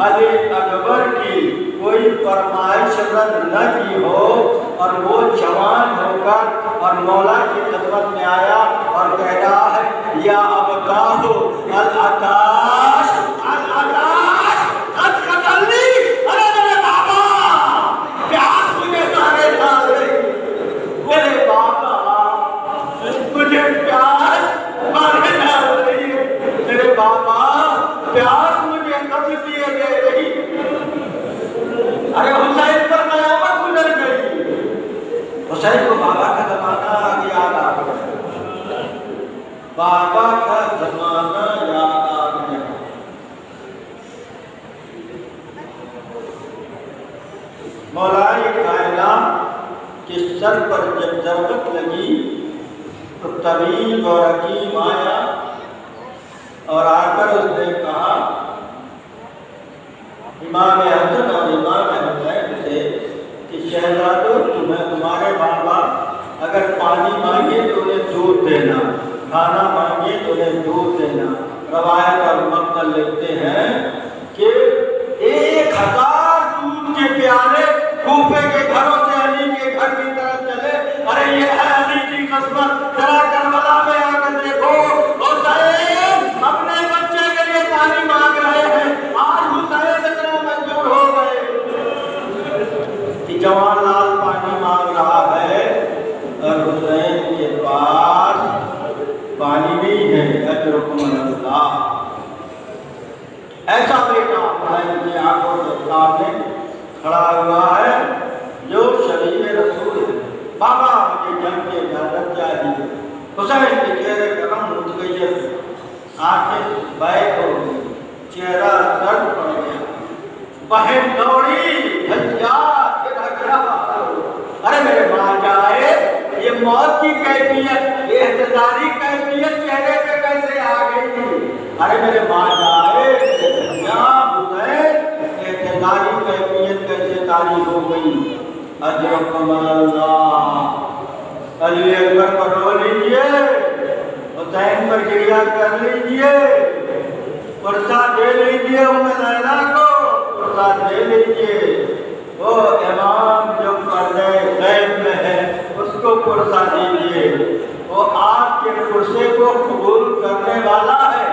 अली अकबर की कोई फरमाइश रद्द न की हो, और वो जवान होकर और मौला की खिदमत में आया और कह रहा है या अबकाहु अल अताश कतलनी, अरे मेरे बाबा प्यास मुझे मारे डाल रही, मेरे बाबा मुझे प्यास मारे डाल रही है, मेरे बाबा प्यास मुझे कत्ल किए दे रही। अरे हुसैन पर कयामत गुजर गई। हुसैन को बाबा का जमाना याद आ गया, बाबा का जमाना याद आ गया। मौलाए कायनात के सर पर जब जरूरत लगी तो तबीब और हकीम आया और आकर उसने कहा इमाम हसन और इमाम हुसैन से कि शहजादों तुम्हें तुम्हारे बाबा अगर पानी मांगे तो उन्हें दूध देना, खाना मांगे तो उन्हें दूध देना। रवायत और मक्तल लिखते हैं कि 1000 दूध के प्याले कूफे के घरों से अली के घर की तरफ चले। अरे ये है अली की किस्मत, जरा करबला में आकर देखो हुसैन अपने बच्चे के लिए पानी मांग रहे हैं। आज हुसैन इतना मंजूर हो गए कि जवाहरलाल पानी मांग रहा है और हुसैन के पास पानी भी है। अल्लाह ऐसा बेटा हुसैन की आंखों के सामने खड़ा हुआ है बाबा मुझे जंग की इजाजत चाहिए। हुसैन के चेहरे का रंग उठ गई, आंखें बैक हो गई, चेहरा दर्द पड़ गया। बहन दौड़ी, भैया तेरा क्या हाल? अरे मेरे माँ जाए, ये मौत की कैफियत, ये इंतजारी कैफियत चेहरे पे कैसे आ गई? अरे मेरे माँ जाए, भैया हुसैन, इंतजारी कैफियत कैसे तारी हो गई? अली अकबर पर रो लीजिए, हुसैन पर गिरिया कर लीजिए, पुरसा दे लीजिए, उम्मे लैला को पुरसा दे लीजिए। वो इमाम जो पर्दे गैब में है उसको पुरसा दीजिए। वो आपके पुरसे को कबूल करने वाला है,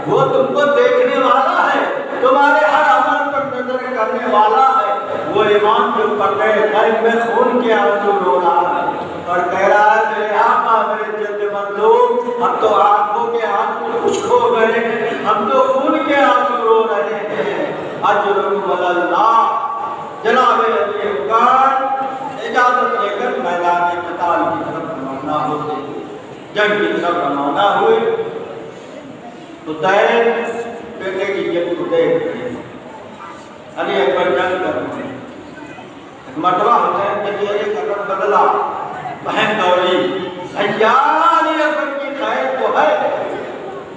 वो तुमको देखने वाला है, तुम्हारे हर अमल पर नजर करने वाला है। वो इमाम जो पर्दे गैब में खून के आंसू रो रहा है और कह रहा है, मेरे आका, मेरे जद्द मंसूब, हम तो आंखों के आंसू खुश्क हो गए, हम तो खून के आंसू रो रहे हैं। अजरुक वल्लाह। जनाब अली अकबर इजाजत लेकर मैदान क़िताल की तरफ रवाना होते, जंग की तरफ रवाना हुए। हुसैन बेटे की जंग को देख रहे, अली अकबर जंग कर रहे। मरतबा हुसैन के चेहरे का रंग बदला, बहन दौड़ी, भैया अली अकबर की खैर तो है,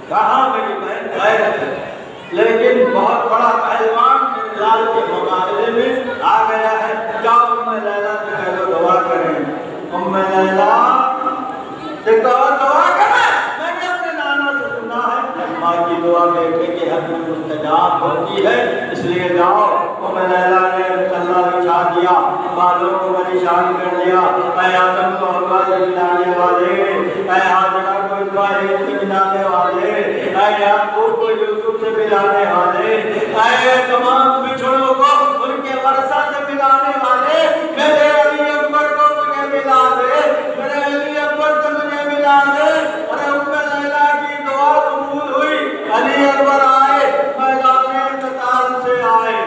कहाँ मेरी बहन खैर है, लेकिन बहुत बड़ा पहलवान मेरे लाल के मुकाबले में आ गया है। जाओ उम्मे लैला से कह दो दुआ करें। उम्मे लैला से कहो दुआ करें। मैंने अपने नाना से सुना है माँ की दुआ बेटे के हक में मुस्तजाब होती है, इसलिए जाओ। उम्मे लैला ने तल्ला बिछा दिया, बालों को परेशान कर दिया। ऐ आदम को हवा से मिलाने वाले, ऐ हाजरा को इस्माइल से मिलाने वाले, ऐ याकूब को यूसुफ से मिलाने वाले, ऐ तमाम बिछड़ों को उनके वर्षा से मिलाने वाले, मेरे अली अकबर को मुझे मिला दे, मेरे अली अकबर से मुझे मिला दे। अरे उम्मे लैला की दुआ कबूल हुई, अली अकबर आए, मैदान क़िताल से आए।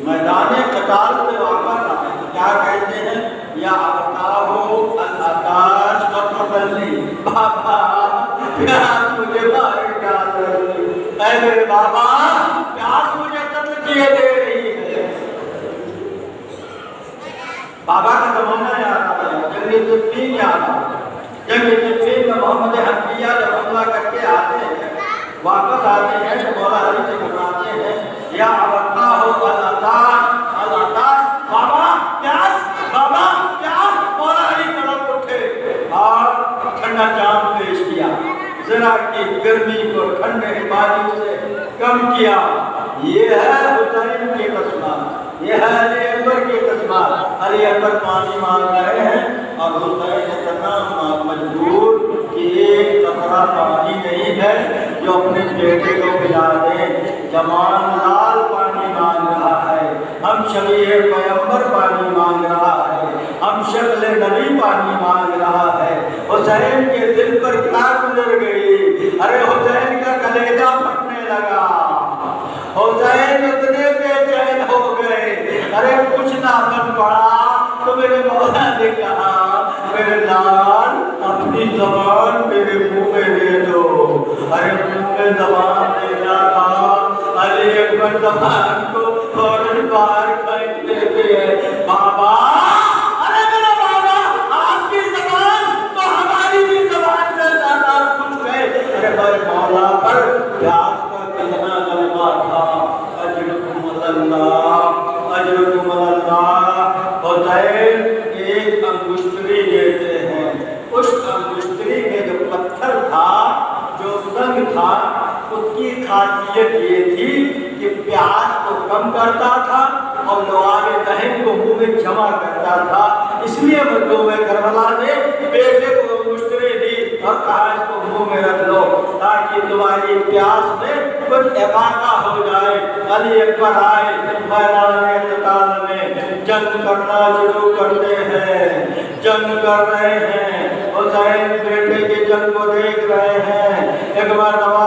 मैदान क़िताल से वापस आए, क्या कहते हैं, या अताहो अल-अताश क़तलनी, बाबा प्यास मुझे मारे डाल रही, ऐ मेरे बाबा प्यास मुझे कत्ल किए दे रही है। बाबा का जमाना याद आ गया, जंग सिफ़ीन याद आ गया। जंग सिफ़ीन में मोहम्मद हनफिया जब हमला करके आते हैं, वापस आते हैं तो मौला अली से घबराते हैं, या अताहो अल-अताश अल-अताश, बाबा प्यास, बाबा प्यास। मौला अली तड़प उठे और ठंडा जाम पेश किया, जरा की गर्मी को ठंडे पानी से कम किया। ये है हुसैन की कस्मात, ये है अली अकबर की कस्मात। अली अकबर पानी मांग रहे हैं और हुसैन इतना मजबूर कि एक कतरा पानी नहीं है जो अपने बेटे को पिला दे। जमान लाल पानी मांग रहा है, हम शबीह पैगंबर पानी मांग रहा है, हम शक्ल नबी पानी मांग रहा है। हुसैन के दिल पर क्या गुजर गई? अरे हुसैन का कलेजा फटने लगा, हुसैन इतने बेचैन हो गए। अरे कुछ ना बन पड़ा तो मेरे मौला ने कहा, मेरे लाल अपनी जबान मेरे मुंह में दे दो। अरे मुंह में जबान देना था, अली अकबर जबान को फौरन बाहर फेंक देते हैं। बाबा, अरे मेरा बाबा, आपकी जबान तो हमारी भी जबान से ज्यादा खुश है। अरे मेरे मौला पर प्यास का कितना गलबा था। अजरुकुम अल्लाह, अजरुकुम अल्लाह। हुसैन एक अंगुष्ठरी देते हैं, उस अंगुष्ठरी में जो पत्थर था, जो संग था, उसकी खासियत ये थी कि प्यास को कम करता था और लोहारे दहन को मुंह में जमा करता था। इसलिए बंदों में करबला ने बेटे को मुश्तरी दी और कहा इसको मुंह में रख लो ताकि तुम्हारी प्यास में कुछ इफाका हो जाए। अली अकबर आए, मैदान क़िताल में जंग करना शुरू करते हैं, जंग कर रहे हैं। हुसैन बेटे की जंग को देख रहे हैं। एक मरतबा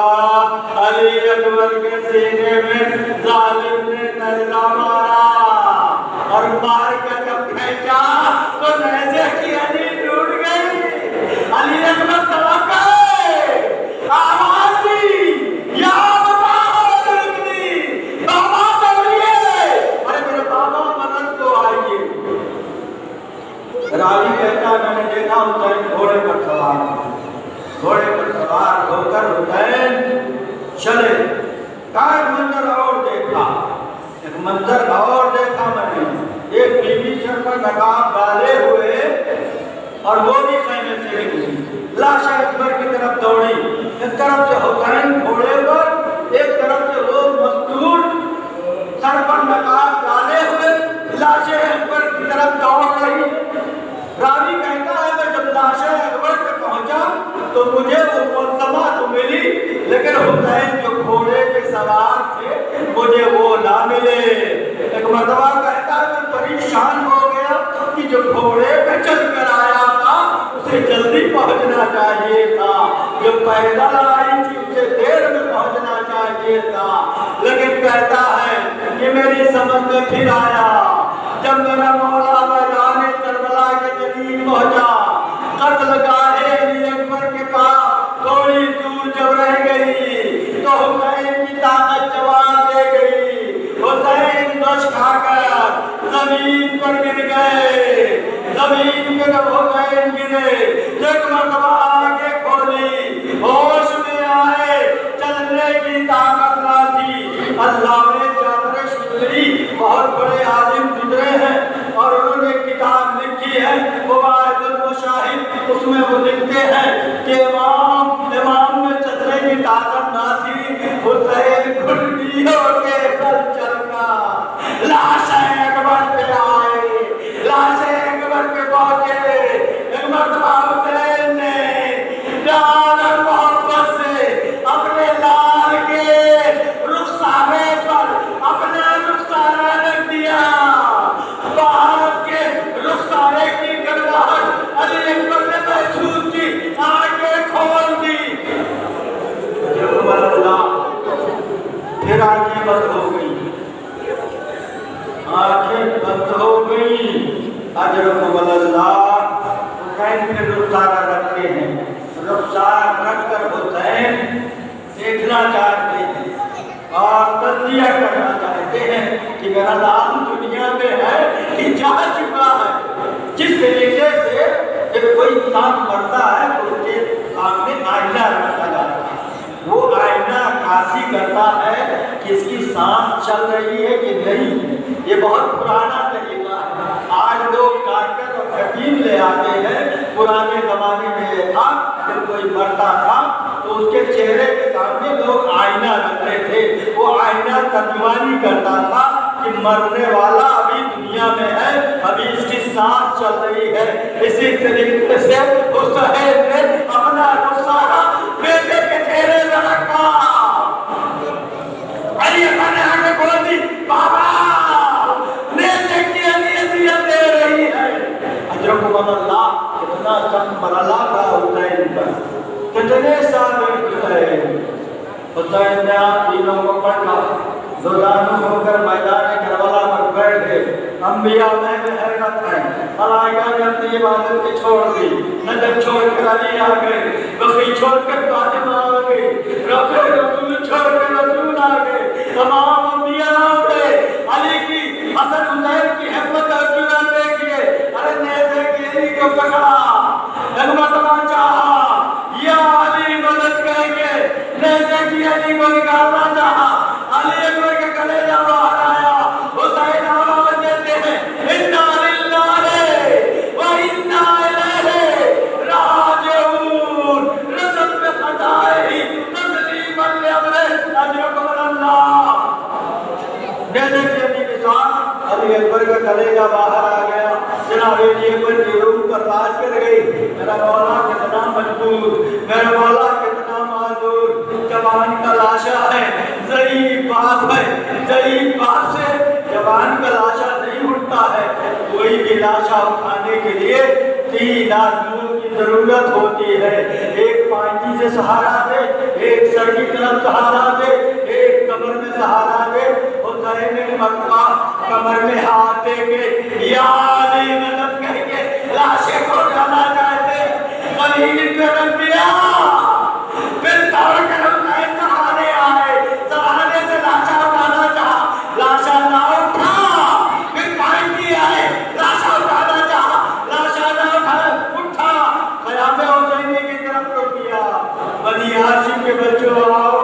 अली अकबर के सीने में जालिम ने नजरा मारा, चले। एक मंजर और देखा, एक मंजर और देखा मैंने, एक बीवी सर पर नकाब डाले हुए और वो भी खैमे से निकली। लाशा अकबर की तरफ दौड़ी, एक तरफ से हुसैन घोड़े पर, एक तरफ से वो मजदूर सर पर नकाब डाले हुए लाशा अकबर की तरफ दौड़ रही। रावी कहता है मैं जब लाशा अकबर पे पहुंचा तो मुझे वो मुल्तमा तो मिली, लेकिन हुसैन जो घोड़े के सवार थे मुझे वो ना मिले। एक मर्तबा कहता है मैं परेशान हो गया कि जो घोड़े पे चल कर आया था उसे जल्दी पहुंचना चाहिए था, जो पैदल आई थी उसे देर में पहुंचना चाहिए था। लेकिन कहता है कि मेरी समझ में फिर आया जब मेरा मौला मैदान करबला के करीब पहुंचा, कत्ल गाहे अली अकबर के पास थोड़ी दूर जब रह गई तो हुसैन की ताकत जवाब दे गई। हुसैन बच खाकर जमीन पर गिर गए। जमीन पे जब हुसैन गिरे, एक मरतबा आगे खोली, होश में आए, चलने की ताकत ना थी। अल्लाह ने चादर शुक्री, बहुत बड़े आलिम गुजरे हैं और उन्होंने किताब लिखी है मुबाहिदुल मुशाहिद, उसमें वो लिखते हैं कि इमाम में चलने की ताकत ना थी, हुसैन घुटनी होके कल चलना। लाशा अकबर पे आए, लाशा अकबर पे पहुंचे। एक मरतबा हुसैन ने प्यार और मोहब्बत से अपने लाल के रुखसारे पर अपना रुखसारा रख दिया। बाप के रुखसारे की गड़बड़ाहट अली अकबर ने महसूस की, आंखें खोल दी। फिर आंखें बंद हो गई, आंखें बंद हो गई। हुसैन के रुखसारा रखते हैं, रुखसारा रखकर हुसैन देखना चाहते हैं और तस्लिया करना चाहते हैं कि मेरा लाल दुनिया में है कि जा चुका है। जिस तरीके से जब कोई इंसान मरता है तो उसके सामने आईना रखा जाता है, वो आईना काशी करता है कि इसकी सांस चल रही है कि नहीं। ये बहुत पुराना तरीका है, आज लोग डॉक्टर और हकीम ले आते हैं। पुराने जमाने में ये था जब कोई मरता था तो उसके चेहरे के सामने लोग आईना रखते थे, वो आईना तर्जुमानी करता था कि मरने वाला अभी दुनिया में है, अभी इसकी सांस चल रही है। इसी तरीके से हुसैन ने अपना रुखसारा बेटे के चेहरे में रखा। अली अकबर ने आगे बोल दी, बाबा नेज़े की अज़ियत दे रही है। अल्लाह कितना संभला था हुसैन पर, कितने साल हुसैन ने आप तीनों को पढ़ा, दोदानु होकर मैदान करबला पर बैठ गए। अंबिया में हैरत है, मलाइका ने अपनी इबादत की छोड़ दी, नजर छोड़कर अली आ गए, बकरी छोड़कर फातिमा आ गई, रसूल छोड़कर रसूल आ गए, तमाम अंबिया आ गए। अली की हसन हुसैन की हिम्मत और जुनून देखिए। अरे नेज़े की अली को पकड़ा, नगमा चाहा या अली मदद करके नेज़े की अली को निकालना चाहा। अली अकबर के कलेजा बाहर आया। हुसैन आवाज देते हैं, इन्ना लिल्लाहि व इन्ना इलैहि राजिऊन। रज़म में खदाई तस्लीमन लिअमरे अजरकुमुल्लाह। नेज़े की अली के साथ अली अकबर का कलेजा बाहर आ गया। जनाब अली अकबर की रूह पर बात कर गई, मेरा मौला कितना मजबूर, मेरा मौला कितना माजूर, जवान का लाशा है, ज़ईफ़ बाप है, ज़ईफ़ बाप से जवान का लाशा नहीं उठता है। कोई भी लाशा उठाने के लिए 3 आदमियों की जरूरत होती है। एक पांची से सहारा दे, एक सर की तरफ सहारा दे, एक कमर में सहारा दे। हुसैन ने मरतबा कमर में हाथ दे के या अली मदद करके लाशे को उठाना चाहते, कलील पे रख दिया। फिर दौड़ कर हुसैन सहारे आए, सहारे से लाशा उठाना चाहा, लाशा ना उठा। फिर पांची आए, लाशा उठाना चाहा, लाशा ना उठा। क़याम हुसैनी की तरफ तो किया, बनी हाशिम के बच्चों आओ,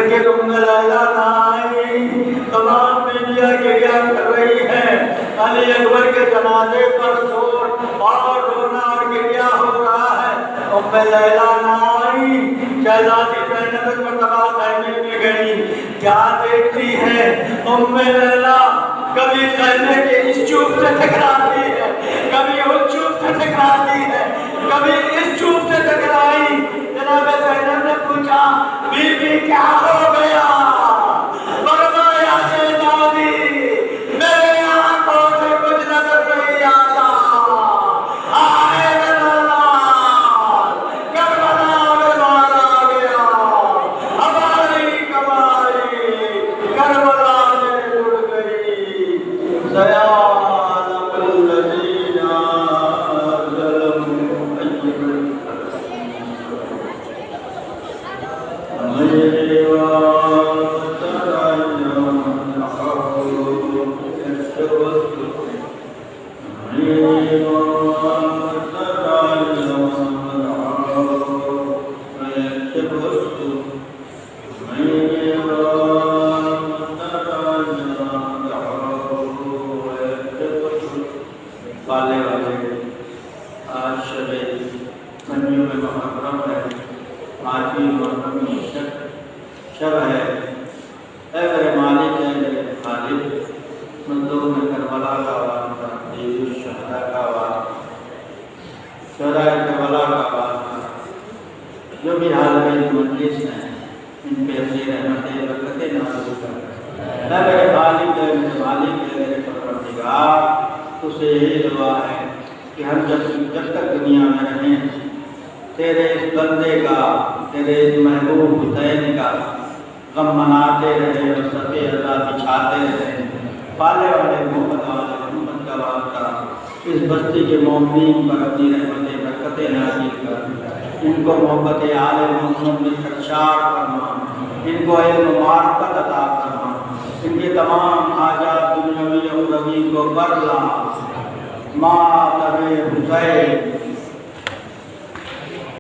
लेकिन उम्मे लैला ना आई। तमाम मीडिया गिरिया कर रही है, अली अकबर के जनाजे पर शोर और रोना और गिरिया हो रहा है। उम्मे लैला ना आई। शहजादी ज़ैनब एक मरतबा खैमे में गई, क्या देखती है उम्मे लैला, कभी खैमे के इस चूप से टकराती है, कभी उस चूप से टकराती है, कभी इस चूप से टकराई। जनाब ज़ैनब ने पूछा, बीबी क्या हो गया? फरमाया, शहजादी मेरे आंखों से कुछ नजर नहीं आता। आए करबला में मारा गया, हमारी कमाई करबला से जुड़ गई। पाले वाले आज शबे मंजियों में मुहर्रम है, आज भी मुहर्रम की शब है। ऐ मेरे मालिक है मेरे खालिक, मंजूर में करबला का वास्ता, देवी शहदा का वास्ता, शहदा करबला का वास्ता, जो भी हाल में मजलिस हैं इन पे अपनी रहमतें बरकतें नाज़िल कर। ऐ मेरे खालिक है मेरे मालिक है मेरे परवरदिगार, तुझसे यही दुआ है कि हम जब तक दुनिया में रहें, तेरे इस बंदे का, तेरे इस महबूब हुसैन का गम मनाते रहे और सफ़े अज़ा बिछाते रहे। पाले वाले मोहम्मद वाले का वास्ता इस बस्ती के मोमिनीन पर अपनी रहमतें बरकतें नाज़िल कर। इनको मोहब्बत आले मोहम्मद में सरशार फरमा, इनको इल्म मार्फत अता फरमा, इनके तमाम हाजात दुनियावी और उखरवी को बरला। मातबे हुसैन